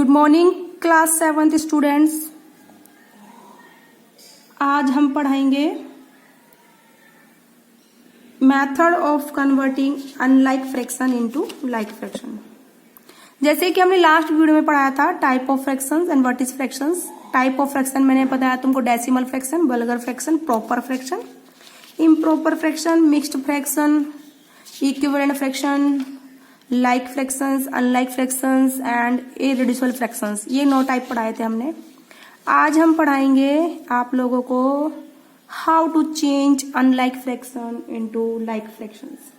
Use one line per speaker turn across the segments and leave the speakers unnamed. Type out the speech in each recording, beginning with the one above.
Good morning class 7th students. आज हम पढ़ाएंगे method of converting unlike fraction into like fraction. जैसे कि हमने लास्ट वीडियो में पढ़ाया था type of fractions and what is fractions. Type of fraction मैंने बताया तुमको decimal fraction, vulgar fraction, proper fraction, improper fraction, mixed fraction, equivalent fraction, like fractions, unlike fractions and irreducible fractions. ये 9 type पढ़ाए थे हमने। आज हम पढ़ाएंगे आप लोगों को how to change unlike fraction into like fractions.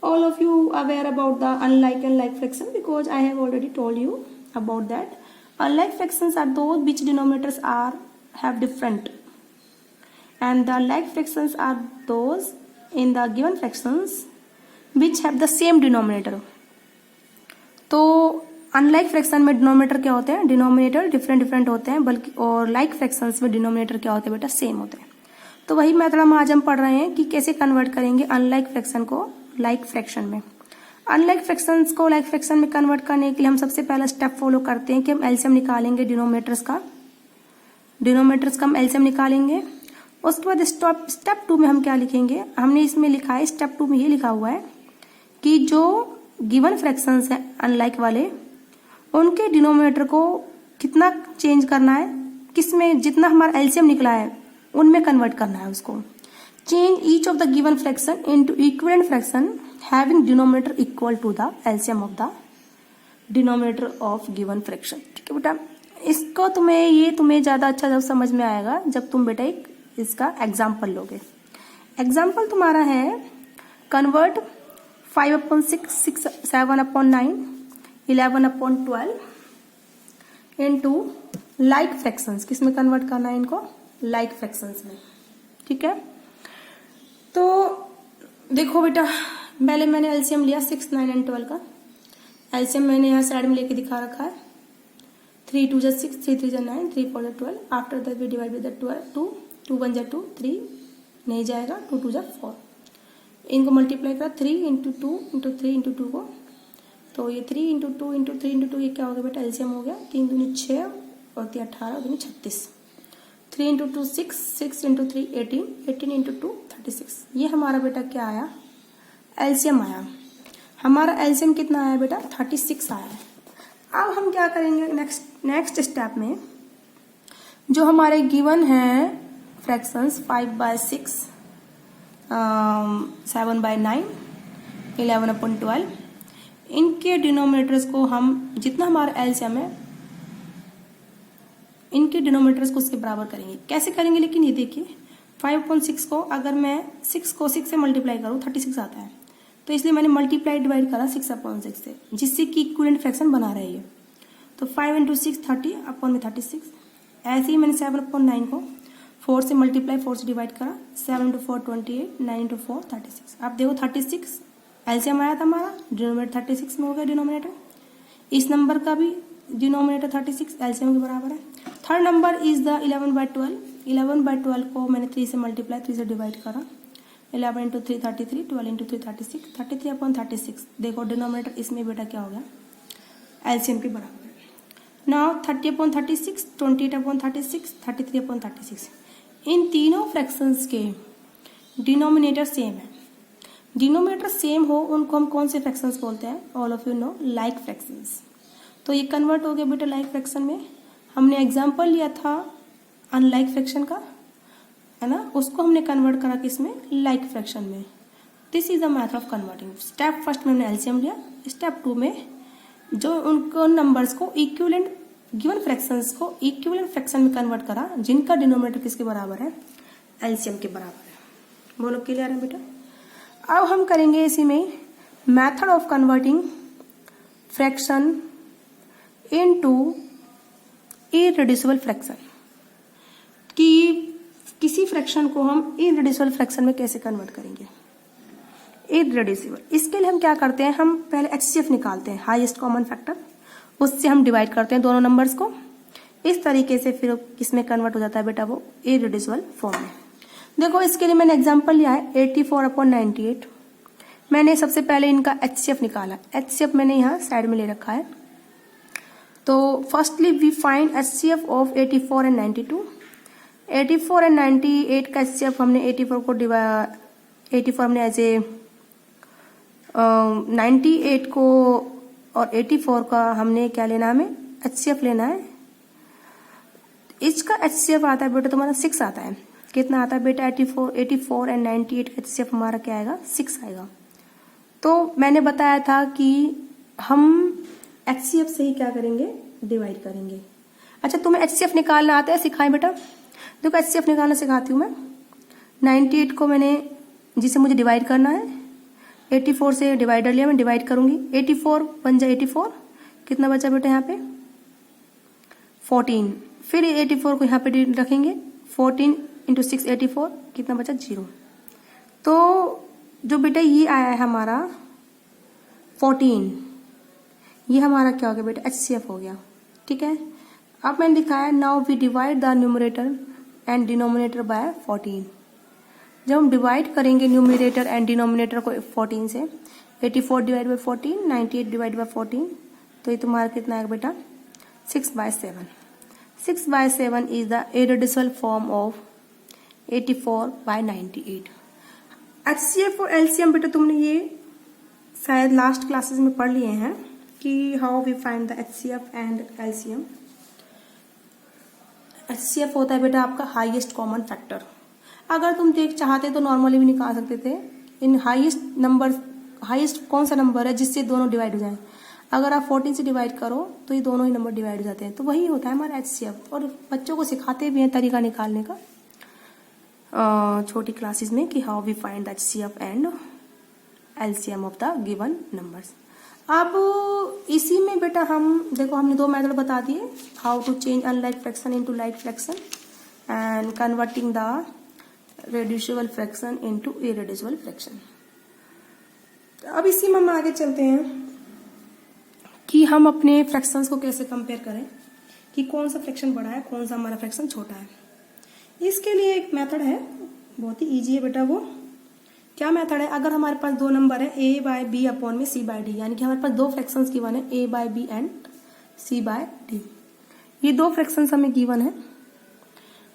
All of you aware about the unlike and like fraction because I have already told you about that. Unlike fractions are those which denominators have different, and the like fractions are those in the given fractions which have the same denominator. तो unlike fraction में denominator क्या होते हैं? Denominator different होते हैं, बल्कि और like fractions में डिनोमिनेटर क्या होते हैं बेटा? सेम होते हैं। तो वही मेथड हम आज पढ़ रहे हैं कि कैसे कन्वर्ट करेंगे अनलाइक फ्रैक्शन को लाइक फ्रैक्शन में। अनलाइक फ्रैक्शंस को लाइक फ्रैक्शन में कन्वर्ट करने के लिए हम सबसे पहला स्टेप फॉलो करते हैं कि हम एलसीएम निकालेंगे डिनोमिनेटर्स का हम एलसीएम निकालेंगे। उसके बाद स्टेप 2 में हम क्या लिखेंगे? हमने इसमें लिखा है, स्टेप 2 में ये लिखा हुआ है कि जो गिवन फ्रैक्शंस है अनलाइक वाले, उनके डिनोमिनेटर को कितना चेंज करना है, किसमें जितना हमारा एलसीएम निकला है उनमें कन्वर्ट करना है उसको। Change each of the given fraction into equivalent fraction having denominator equal to the LCM of the denominator of given fraction. ठीक है बेटा, इसको तुम्हें ज्यादा अच्छा जब समझ में आएगा जब तुम बेटा एक इसका एग्जाम्पल लोगे। एग्जाम्पल तुम्हारा है कन्वर्ट 5/6, 7/9, 11/12 इनटू लाइक फ्रैक्शंस। किसमें कन्वर्ट करना है इनको? लाइक फ्रैक्शंस में। ठीक है, तो देखो बेटा, पहले मैंने एलसीएम लिया 6, 9 एंड 12 का। एलसीएम मैंने यहाँ साइड में लेके दिखा रखा है। 3 2 6, 3 3 9, 3 4 12। After that we divide with 2, 2 1 2, 3 नहीं जाएगा, 2 2 4। इनको मल्टीप्लाई करा 3 इंटू 2 इंटू 3 इंटू 2 को, तो ये 3 इंटू 2 इंटू 3 इंटू 2 ये क्या हो गया बेटा? एलसीएम हो गया। 3 दूनी 6 और 3 18 दूनी 36। 3 इंटू 2 6, 6 इंटू 3 18, 18 इंटू 2 36। ये हमारा बेटा क्या आया? एलसीएम आया। हमारा एलसीएम कितना आया बेटा? 36 आया है। अब हम क्या करेंगे नेक्स्ट स्टेप में? जो हमारे गिवन है फ्रैक्शंस 5/6, 7/9, 11/12, इनके डिनोमिनेटर्स को हम जितना हमारा एलसीएम है इनके डिनोमिनेटर्स को उसके बराबर करेंगे। कैसे करेंगे? लेकिन ये देखिए 5/6 को अगर मैं 6 को 6 से मल्टीप्लाई करूँ 36 आता है, तो इसलिए मैंने मल्टीप्लाई डिवाइड करा 6/6 से, जिससे कि इक्विवेलेंट फ्रैक्शन बना रहे हैं। तो 5 इंटू 6 30 अपॉन में 36। ऐसे ही मैंने 7/9 को 4 से मल्टीप्लाई 4 से डिवाइड करा, 7 इंटू 4 28, 9 इंटू 4 36। आप देखो 36 एलसीएम आया था हमारा, डिनोमिनेटर 36 में हो गया डिनोमिनेटर। इस नंबर का भी डिनोमिनेटर 36 एलसीएम के बराबर है। Third number is the 11/12। 11/12 को मैंने 3 से मल्टीप्लाई 3 से डिवाइड करा, 11 इंटू 3 33, 12 इंटू 3 36, 33 अपॉन 36। देखो डिनोमिनेटर इसमें बेटा क्या हो गया? एलसीएम के बराबर है। नाउ 30/36, 28/36, 33/36। इन तीनों फ्रैक्शंस के डिनोमिनेटर सेम है। डिनोमिनेटर सेम हो उनको हम कौन से फ्रैक्शंस बोलते हैं? All of you know, like fractions. तो ये कन्वर्ट हो गया बेटा लाइक फ्रैक्शन में। हमने एग्जांपल लिया था अनलाइक फ्रैक्शन का, है ना, उसको हमने कन्वर्ट करा किसमें? लाइक फ्रैक्शन में। This is the method of converting. Step first में हमने एलसीएम लिया, स्टेप 2 में जो उनको नंबर्स को इक्विवेलेंट गिवन फ्रैक्शंस को इक्विवेलेंट फ्रैक्शन में कन्वर्ट करा जिनका डिनोमिनेटर किसके बराबर है? एलसीएम के बराबर है। बोलो क्लियर है बेटा? अब हम करेंगे इसी में method of converting fraction into irreducible fraction, कि किसी फ्रैक्शन को हम इररेड्यूसिबल फ्रैक्शन में कैसे कन्वर्ट करेंगे? इररेड्यूसिबल, इसके लिए हम क्या करते हैं? हम पहले एचसीएफ निकालते हैं, हाईएस्ट कॉमन फैक्टर, उससे हम डिवाइड करते हैं दोनों नंबर्स को। इस तरीके से फिर किसमें कन्वर्ट हो जाता है बेटा? वो इररेड्यूसिबल फॉर्म में। देखो इसके लिए मैंने एग्जांपल लिया है 84/98। मैंने सबसे पहले इनका एचसीएफ निकाला। एचसीएफ मैंने यहाँ साइड में ले रखा है। तो firstly we find HCF of 84 and 92। 84 and 98 का HCF हमने 84 हमने एज ए 98 को और 84 का हमने क्या लेना, हमें HCF लेना है। इसका HCF आता है बेटा तुम्हारा 6 आता है। कितना आता है बेटा? 84 एंड 98 का HCF हमारा क्या आएगा? 6 आएगा। तो मैंने बताया था कि हम HCF से ही क्या करेंगे? डिवाइड करेंगे। अच्छा, तुम्हें HCF निकालना आता है? सिखाएं बेटा। देखो HCF निकालना सिखाती हूँ मैं। 98 को मैंने जिसे मुझे डिवाइड करना है 84 से डिवाइडर लिया, मैं डिवाइड करूंगी। 84 बन जाए 84, कितना बचा बेटा यहाँ पे? 14। फिर 84 को यहाँ पे रखेंगे, 14 इंटू 6 84, कितना बचा? 0। तो जो बेटा ये आया है हमारा 14, ये हमारा क्या हो गया बेटा? HCF हो गया। ठीक है, अब मैंने दिखाया now we divide the numerator and denominator by 14। जब हम डिवाइड करेंगे न्यूमरेटर एंड डिनोमिनेटर को 14 से, 84 डिवाइड बाय 14, 98 डिवाइड बाय 14, तो ये तुम्हारा कितना है बेटा? 6/7। 6/7 is the irreducible form of 84/98। HCF और LCM बेटा तुमने ये शायद लास्ट क्लासेस में पढ़ लिए हैं कि how we find the HCF and LCM। HCF होता है बेटा आपका हाईएस्ट कॉमन फैक्टर। अगर तुम चाहते तो नॉर्मली भी निकाल सकते थे। इन हाईएस्ट कौन सा नंबर है जिससे दोनों डिवाइड हो जाए? अगर आप 14 से डिवाइड करो तो ये दोनों ही नंबर डिवाइड हो जाते हैं, तो वही होता है हमारा HCF। और बच्चों को सिखाते भी हैं तरीका निकालने का छोटी क्लासेस में कि how we find the HCF and LCM of the given numbers. अब इसी में बेटा हम देखो, हमने 2 मेथड बता दिए, how to change unlike fraction into like fraction and converting the reducible fraction into irreducible fraction. अब इसी में हम आगे चलते हैं कि हम अपने फ्रैक्शंस को कैसे कंपेयर करें कि कौन सा फ्रैक्शन बड़ा है, कौन सा हमारा फ्रैक्शन छोटा है। इसके लिए एक मेथड है, बहुत ही इजी है बेटा। वो क्या मेथड है? अगर हमारे पास 2 नंबर है a/b अपॉन में c/d, यानी कि हमारे पास 2 फ्रैक्शंस गिवन है a/b एंड c/d। ये 2 फ्रैक्शंस हमें गिवन है,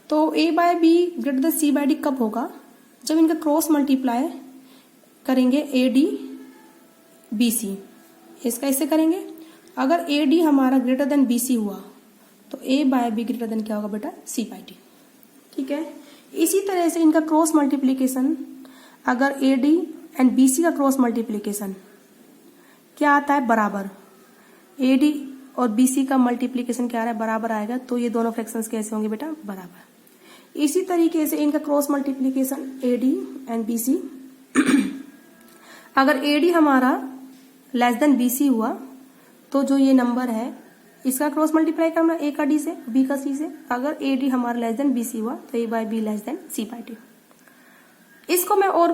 तो a/b ग्रेटर देन c/d कब होगा? जब इनका क्रॉस मल्टीप्लाई करेंगे AD BC। इसका ऐसे करेंगे, अगर AD हमारा ग्रेटर देन BC हुआ तो a/b ग्रेटर देन क्या होगा बेटा? c/d। ठीक है, इसी तरह से इनका क्रॉस मल्टीप्लीकेशन, अगर AD एंड BC का क्रॉस मल्टीप्लीकेशन क्या आता है? बराबर। AD और BC का मल्टीप्लीकेशन क्या आ रहा है? बराबर आएगा। तो ये दोनों फ्रैक्शंस कैसे होंगे बेटा? बराबर। इसी तरीके से इनका cross multiplication AD and BC, अगर AD हमारा लेस देन BC हुआ तो जो ये नंबर है इसका क्रॉस मल्टीप्लाई करना A का D से, B का C से। अगर AD हमारा लेस देन BC हुआ तो a/b लेस देन c/d। इसको मैं और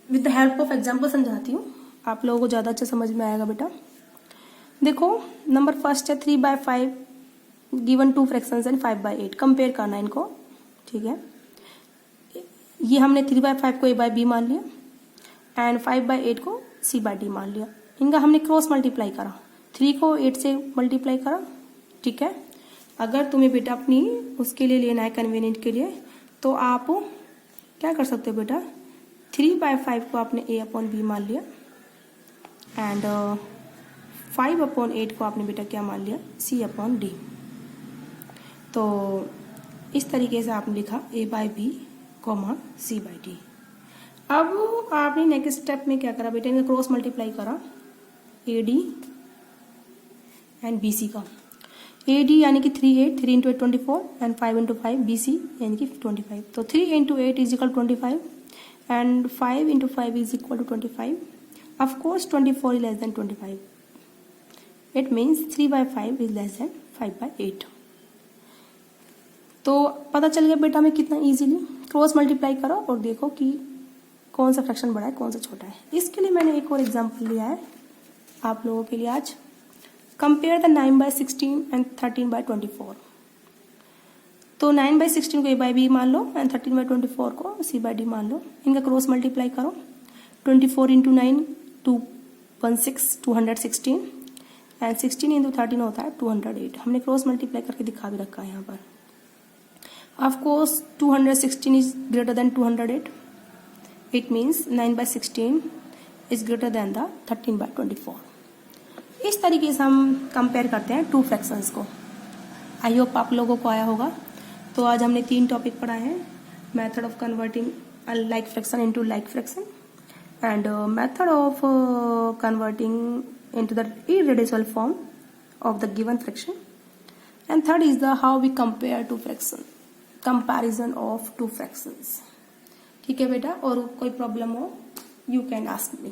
with the help of example समझाती हूँ, आप लोगों को ज्यादा अच्छा समझ में आएगा बेटा। देखो, नंबर फर्स्ट है 3/5 गिवन 2 फ्रैक्शंस एंड 5/8। कंपेयर करना इनको। ठीक है, ये हमने 3/5 को a/b मान लिया एंड 5/8 को c/d मान लिया। इनका हमने क्रॉस मल्टीप्लाई करा, 3 को 8 से मल्टीप्लाई करा। ठीक है, अगर तुम्हें बेटा अपनी उसके लिए लेना है कन्वीनियंट के लिए, तो आप क्या कर सकते हो बेटा? 3/5 को आपने a/b मान लिया एंड 5/8 को आपने बेटा क्या मान लिया? c/d। तो इस तरीके से आपने लिखा a/b, c/d। अब आपने नेक्स्ट स्टेप में क्या करा बेटा? इनका क्रॉस मल्टीप्लाई करा AD एंड BC का। AD यानी कि 3 इंटू 8 24 एंड 5 इंटू 5 BC यानी कि 25। तो 3 into 8 is equal 25 and 5 into 5 is equal to 25। Of course 24 is less than 25। It means 3/5 is less than 5/8। तो पता चल गया बेटा हमें कितना इजीली। क्रॉस मल्टीप्लाई करो और देखो कि कौन सा फ्रैक्शन बड़ा है, कौन सा छोटा है। इसके लिए मैंने एक और एग्जांपल लिया है आप लोगों के लिए आज। Compare the 9/16 and 13/24। तो 9/16 को a/b मान लो एंड 13/24 को c/d मान लो। इनका क्रॉस मल्टीप्लाई करो। 24 इंटू 9 216 216 एंड 16 इंटू 13 होता है 208। हमने क्रॉस मल्टीप्लाई करके दिखा भी रखा है यहाँ पर। Of course 216 is greater than 208, it means 9/16 is greater than the 13/24। इस तरीके से हम कंपेयर करते हैं टू फ्रैक्शंस को। आई होप आप लोगों को आया होगा। तो आज हमने 3 टॉपिक पढ़ाए हैं, method of converting unlike fraction into like fraction, and method of converting into the irreducible form of the given fraction, and third is the how we compare two fraction, comparison of two fractions। ठीक है बेटा, और कोई problem हो you can ask me.